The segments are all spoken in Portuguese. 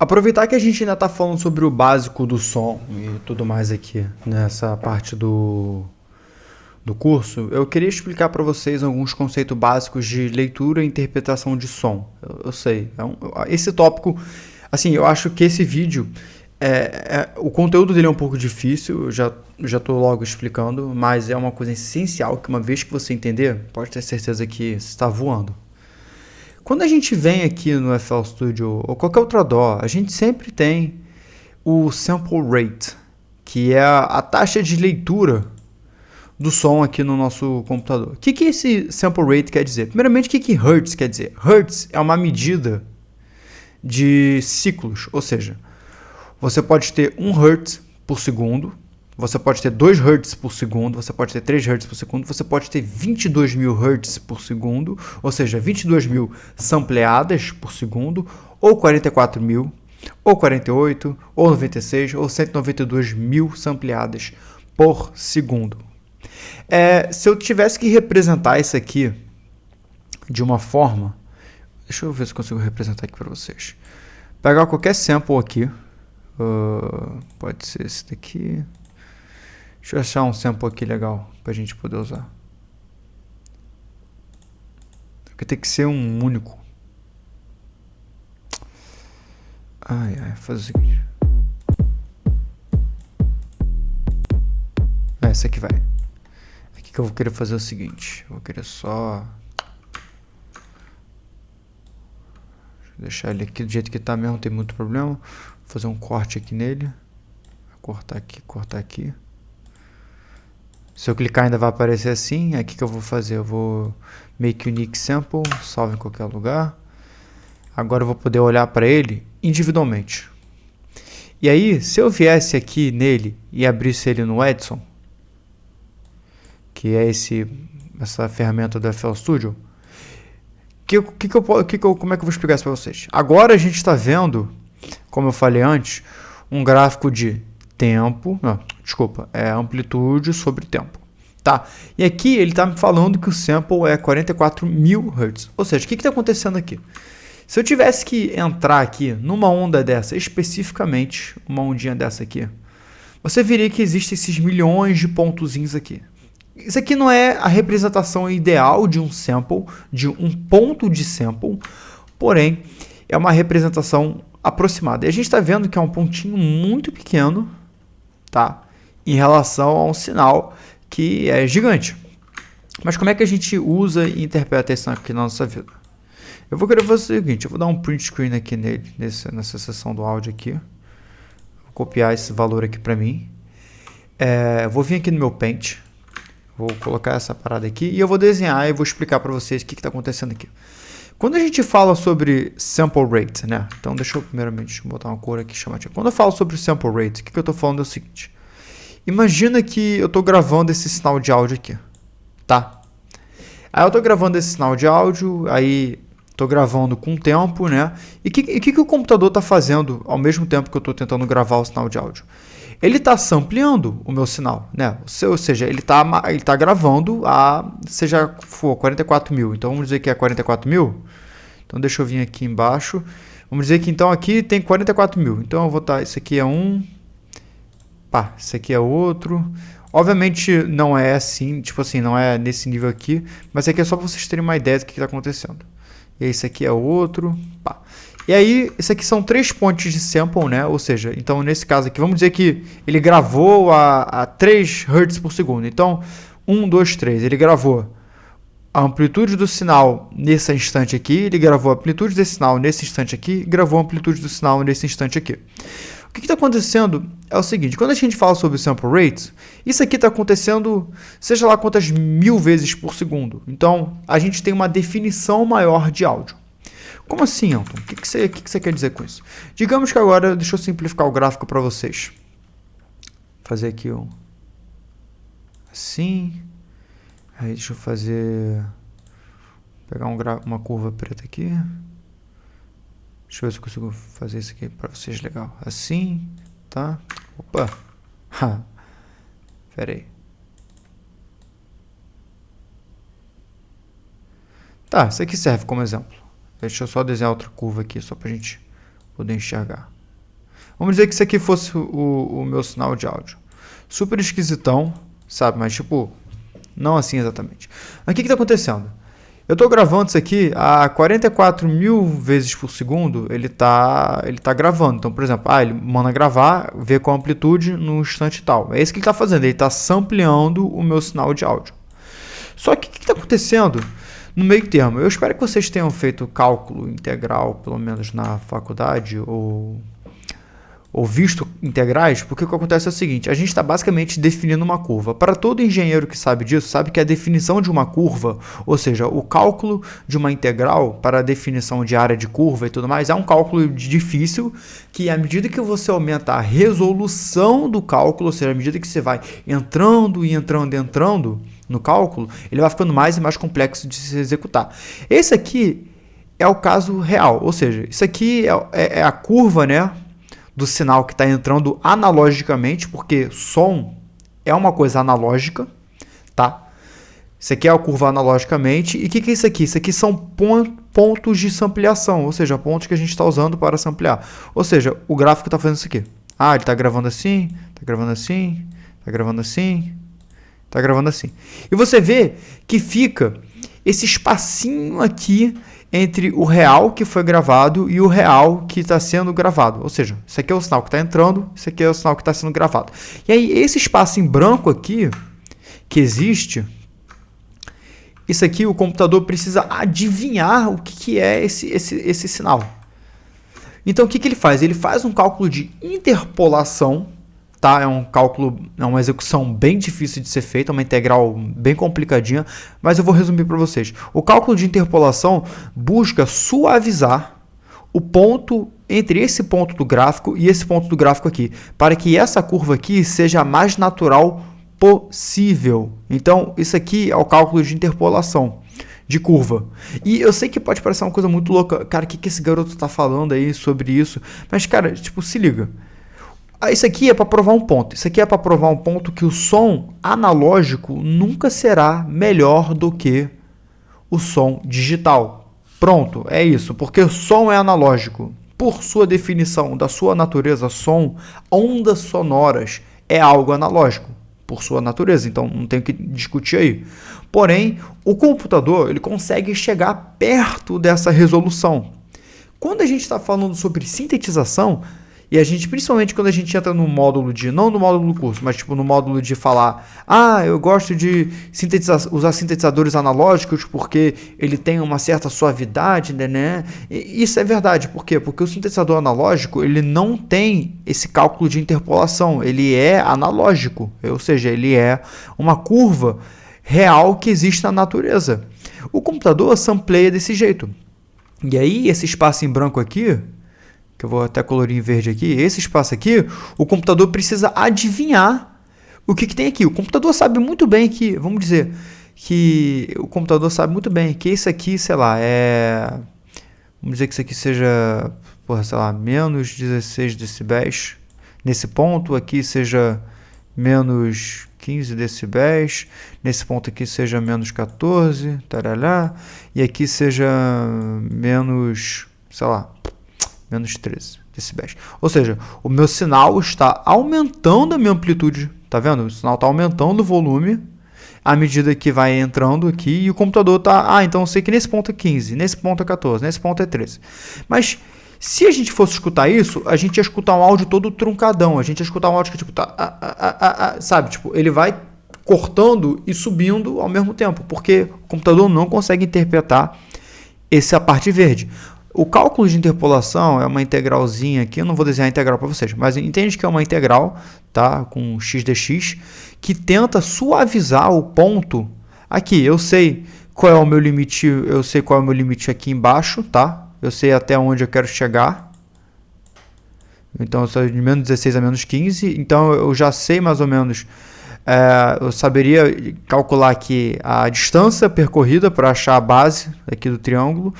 Aproveitar que a gente ainda está falando sobre o básico do som e tudo mais aqui nessa parte do curso, eu queria explicar para vocês alguns conceitos básicos de leitura e interpretação de som. Eu sei, esse tópico, assim, eu acho que esse vídeo, o conteúdo dele é um pouco difícil, eu já estou logo explicando, mas é uma coisa essencial que uma vez que você entender, pode ter certeza que você está voando. Quando a gente vem aqui no FL Studio ou qualquer outra DAW, a gente sempre tem o sample rate, que é a taxa de leitura do som aqui no nosso computador. O que esse sample rate quer dizer? Primeiramente, o que Hertz quer dizer? Hertz é uma medida de ciclos, ou seja, você pode ter 1 Hz por segundo, você pode ter 2 Hz por segundo, você pode ter 3 Hz por segundo, você pode ter 22.000 Hz por segundo, ou seja, 22.000 sampleadas por segundo, ou 44.000, ou 48, ou 96, ou 192.000 sampleadas por segundo. Se eu tivesse que representar isso aqui de uma forma, deixa eu ver se eu consigo representar aqui para vocês. Pegar qualquer sample aqui, pode ser esse daqui. Deixa eu achar um sample aqui legal para a gente poder usar. Porque tem que ser um único. Faz o seguinte. Essa aqui vai. Aqui que eu vou querer fazer o seguinte. Eu vou querer só deixar ele aqui do jeito que tá mesmo, não tem muito problema. Vou fazer um corte aqui nele. Cortar aqui, cortar aqui. Se eu clicar ainda vai aparecer assim. Aqui que eu vou fazer, eu vou make unique sample, salvo em qualquer lugar. Agora eu vou poder olhar para ele individualmente. E aí, se eu viesse aqui nele e abrisse ele no Edson, que é essa ferramenta do FL Studio, como é que eu vou explicar isso para vocês? Agora a gente está vendo, como eu falei antes, um gráfico de tempo, amplitude sobre tempo. Tá? E aqui ele está me falando que o sample é 44.000 Hz. Ou seja, o que está acontecendo aqui? Se eu tivesse que entrar aqui numa onda dessa, especificamente uma ondinha dessa aqui, você veria que existem esses milhões de pontozinhos aqui. Isso aqui não é a representação ideal de um sample, de um ponto de sample, porém é uma representação aproximada. E a gente está vendo que é um pontinho muito pequeno, tá? Em relação a um sinal que é gigante. Mas como é que a gente usa e interpreta isso aqui na nossa vida? Eu vou querer fazer o seguinte, eu vou dar um print screen aqui nele, nessa seção do áudio aqui. Vou copiar esse valor aqui para mim. Vou vir aqui no meu Paint. Vou colocar essa parada aqui e eu vou desenhar e vou explicar para vocês o que está acontecendo aqui. Quando a gente fala sobre sample rate, né? Então deixa eu primeiramente botar uma cor aqui chamativa. Quando eu falo sobre sample rate, o que eu estou falando é o seguinte. Imagina que eu estou gravando esse sinal de áudio aqui, tá? Aí eu estou gravando esse sinal de áudio, aí estou gravando com tempo, né? E o que o computador está fazendo ao mesmo tempo que eu estou tentando gravar o sinal de áudio? Ele está sampleando o meu sinal, né? Ou seja, ele tá gravando seja for 44.000. Então vamos dizer que é 44.000. Então deixa eu vir aqui embaixo. Vamos dizer que então aqui tem 44.000. Então eu vou botar, esse aqui é um, esse aqui é outro. Obviamente não é assim, tipo assim, não é nesse nível aqui, mas aqui é só para vocês terem uma ideia do que está acontecendo. E esse aqui é outro, E aí, isso aqui são 3 pontos de sample, né? Ou seja, então nesse caso aqui, vamos dizer que ele gravou a 3 Hz por segundo. Então, 1, 2, 3. Ele gravou a amplitude do sinal nesse instante aqui, ele gravou a amplitude desse sinal nesse instante aqui, e gravou a amplitude do sinal nesse instante aqui. O que está acontecendo é o seguinte, quando a gente fala sobre sample rate, isso aqui está acontecendo, seja lá quantas 1000 vezes por segundo. Então, a gente tem uma definição maior de áudio. Como assim, Elton? O que você quer dizer com isso? Digamos que agora, deixa eu simplificar o gráfico para vocês. Fazer aqui assim. Aí deixa eu pegar uma curva preta aqui. Deixa eu ver se eu consigo fazer isso aqui para vocês legal. Assim, tá? Opa! Pera aí. Tá, isso aqui serve como exemplo. Deixa eu só desenhar outra curva aqui, só pra gente poder enxergar. Vamos dizer que isso aqui fosse o meu sinal de áudio. Super esquisitão, sabe? Mas tipo, não assim exatamente. Mas o que está acontecendo? Eu estou gravando isso aqui a 44 mil vezes por segundo, ele tá gravando. Então, por exemplo, ele manda gravar, vê com a amplitude no instante tal. É isso que ele está fazendo, ele está sampleando o meu sinal de áudio. Só que o que está acontecendo no meio termo? Eu espero que vocês tenham feito cálculo integral, pelo menos na faculdade, ou visto integrais, porque o que acontece é o seguinte, a gente está basicamente definindo uma curva. Para todo engenheiro que sabe disso, sabe que a definição de uma curva, ou seja, o cálculo de uma integral para a definição de área de curva e tudo mais, é um cálculo difícil, que à medida que você aumenta a resolução do cálculo, ou seja, à medida que você vai entrando no cálculo, ele vai ficando mais e mais complexo de se executar. Esse aqui é o caso real, ou seja, isso aqui é a curva, né, do sinal que está entrando analogicamente, porque som é uma coisa analógica, tá? Isso aqui é a curva analogicamente. E o que é isso aqui? Isso aqui são pontos de sampleação, ou seja, pontos que a gente está usando para samplear. Ou seja, o gráfico está fazendo isso aqui. Ele está gravando assim, está gravando assim, está gravando assim, está gravando assim. E você vê que fica esse espacinho aqui entre o real que foi gravado e o real que está sendo gravado. Ou seja, isso aqui é o sinal que está entrando, isso aqui é o sinal que está sendo gravado. E aí, esse espaço em branco aqui, que existe, isso aqui o computador precisa adivinhar o que é esse sinal. Então, o que ele faz? Ele faz um cálculo de interpolação, tá? É um cálculo, é uma execução bem difícil de ser feita, uma integral bem complicadinha, mas eu vou resumir para vocês. O cálculo de interpolação busca suavizar o ponto entre esse ponto do gráfico e esse ponto do gráfico aqui, para que essa curva aqui seja a mais natural possível. Então, isso aqui é o cálculo de interpolação de curva. E eu sei que pode parecer uma coisa muito louca. Cara, o que esse garoto tá falando aí sobre isso? Mas, cara, tipo, se liga. Isso aqui é para provar um ponto. Isso aqui é para provar um ponto que o som analógico nunca será melhor do que o som digital. Pronto, é isso. Porque o som é analógico. Por sua definição, da sua natureza, som, ondas sonoras é algo analógico. Por sua natureza, então não tem o que discutir aí. Porém, o computador ele consegue chegar perto dessa resolução. Quando a gente está falando sobre sintetização, e a gente, principalmente quando a gente entra no módulo de, não no módulo do curso, mas tipo no módulo de falar, eu gosto de usar sintetizadores analógicos porque ele tem uma certa suavidade, né? E isso é verdade, por quê? Porque o sintetizador analógico, ele não tem esse cálculo de interpolação, ele é analógico, ou seja, ele é uma curva real que existe na natureza. O computador sampleia desse jeito. E aí, esse espaço em branco aqui, que eu vou até colorir em verde aqui, esse espaço aqui, o computador precisa adivinhar o que tem aqui. O computador sabe muito bem que, vamos dizer, que o computador sabe muito bem que isso aqui, sei lá, vamos dizer que isso aqui seja, sei lá, menos 16 decibéis. Nesse ponto aqui seja menos 15 decibéis, nesse ponto aqui seja menos 14, tarará, e aqui seja menos, sei lá, menos 13 decibéis. Ou seja, o meu sinal está aumentando a minha amplitude. Tá vendo? O sinal está aumentando o volume à medida que vai entrando aqui. E o computador está... então eu sei que nesse ponto é 15, nesse ponto é 14, nesse ponto é 13. Mas se a gente fosse escutar isso, a gente ia escutar um áudio todo truncadão. A gente ia escutar um áudio que tipo... sabe? Tipo, ele vai cortando e subindo ao mesmo tempo. Porque o computador não consegue interpretar essa parte verde. O cálculo de interpolação é uma integralzinha aqui, eu não vou desenhar a integral para vocês, mas entende que é uma integral, tá, com x dx, que tenta suavizar o ponto aqui. Eu sei qual é o meu limite, aqui embaixo, tá? Eu sei até onde eu quero chegar. Então, eu sou de menos 16 a menos 15, então eu já sei mais ou menos, eu saberia calcular aqui a distância percorrida para achar a base aqui do triângulo,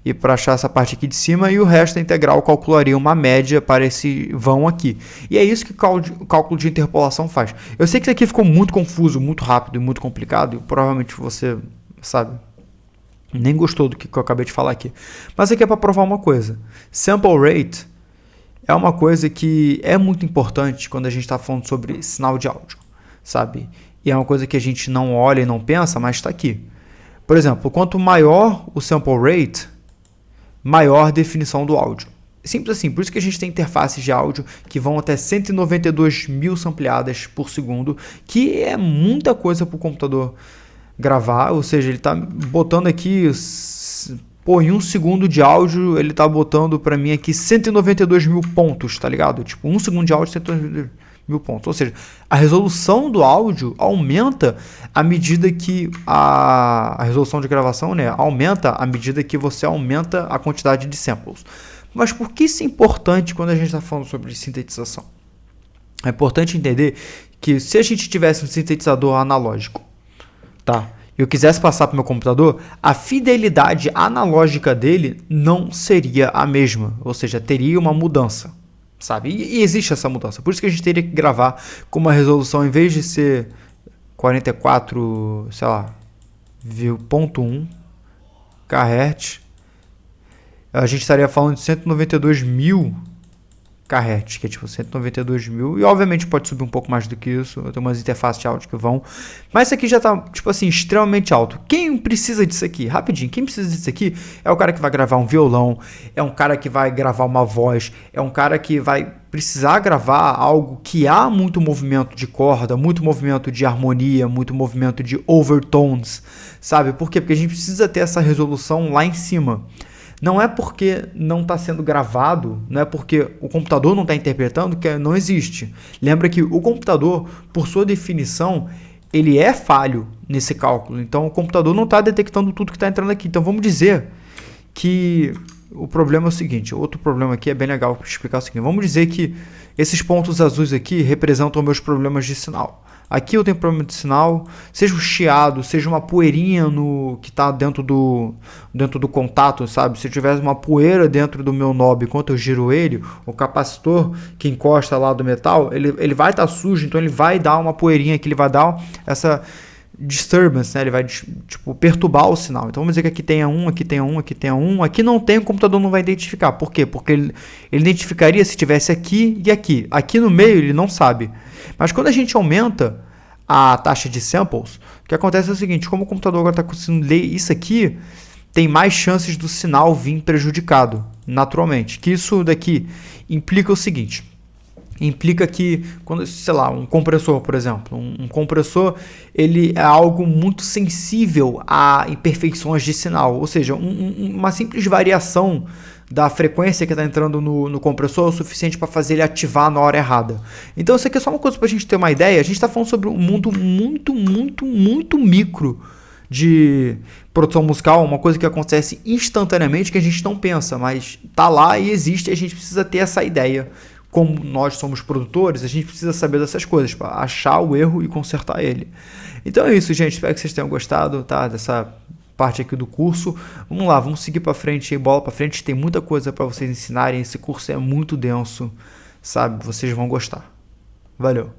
e para achar essa parte aqui de cima, e o resto da integral calcularia uma média para esse vão aqui. E é isso que o cálculo de interpolação faz. Eu sei que isso aqui ficou muito confuso, muito rápido e muito complicado, e provavelmente você, sabe, nem gostou do que eu acabei de falar aqui. Mas aqui é para provar uma coisa. Sample rate é uma coisa que é muito importante quando a gente está falando sobre sinal de áudio, sabe? E é uma coisa que a gente não olha e não pensa, mas está aqui. Por exemplo, quanto maior o sample rate, maior a definição do áudio. Simples assim, por isso que a gente tem interfaces de áudio que vão até 192 mil sampleadas por segundo, que é muita coisa para o computador gravar, ou seja, ele está botando aqui, em 1 segundo de áudio, ele está botando para mim aqui 192 mil pontos, tá ligado? Tipo, 1 segundo de áudio, 192 mil pontos. Ou seja, a resolução do áudio aumenta à medida que a resolução de gravação, né, aumenta à medida que você aumenta a quantidade de samples. Mas por que isso é importante quando a gente está falando sobre sintetização? É importante entender que se a gente tivesse um sintetizador analógico, tá? Eu quisesse passar para o meu computador, a fidelidade analógica dele não seria a mesma, ou seja, teria uma mudança, sabe? E existe essa mudança, por isso que a gente teria que gravar com uma resolução, em vez de ser 44, sei lá, 0.1 kHz, a gente estaria falando de 192 mil kHz, que é tipo 192 mil, e obviamente pode subir um pouco mais do que isso, eu tenho umas interfaces de áudio que vão, mas isso aqui já tá, tipo assim, extremamente alto. Quem precisa disso aqui? Rapidinho, quem precisa disso aqui é o cara que vai gravar um violão, é um cara que vai gravar uma voz, é um cara que vai precisar gravar algo que há muito movimento de corda, muito movimento de harmonia, muito movimento de overtones, sabe? Por quê? Porque a gente precisa ter essa resolução lá em cima. Não é porque não está sendo gravado, não é porque o computador não está interpretando que não existe. Lembra que o computador, por sua definição, ele é falho nesse cálculo. Então, o computador não está detectando tudo que está entrando aqui. Então, vamos dizer que o problema é o seguinte. Outro problema aqui é bem legal explicar o seguinte. Vamos dizer que esses pontos azuis aqui representam meus problemas de sinal. Aqui eu tenho problema de sinal, seja um chiado, seja uma poeirinha que está dentro do contato, sabe? Se eu tivesse uma poeira dentro do meu knob enquanto eu giro ele, o capacitor que encosta lá do metal, ele vai estar sujo, então ele vai dar uma poeirinha que ele vai dar essa disturbance, né? Ele vai tipo perturbar o sinal. Então vamos dizer que aqui tenha um, aqui tenha um, aqui tenha um, aqui não tem, o computador não vai identificar. Por quê? Porque ele identificaria se tivesse aqui e aqui. Aqui no meio ele não sabe. Mas quando a gente aumenta a taxa de samples, o que acontece é o seguinte, como o computador agora está conseguindo ler isso aqui, tem mais chances do sinal vir prejudicado, naturalmente. Que isso daqui implica o seguinte, implica que, quando, sei lá, um compressor, por exemplo, um compressor, ele é algo muito sensível a imperfeições de sinal, ou seja, uma simples variação da frequência que está entrando no compressor é o suficiente para fazer ele ativar na hora errada. Então isso aqui é só uma coisa para a gente ter uma ideia. A gente está falando sobre um mundo muito micro de produção musical, uma coisa que acontece instantaneamente que a gente não pensa, mas está lá e existe e a gente precisa ter essa ideia. Como nós somos produtores, a gente precisa saber dessas coisas para achar o erro e consertar ele. Então é isso, gente. Espero que vocês tenham gostado, tá, dessa parte aqui do curso. Vamos lá, vamos seguir para frente, bola para frente, tem muita coisa para vocês ensinarem, esse curso é muito denso, sabe? Vocês vão gostar. Valeu!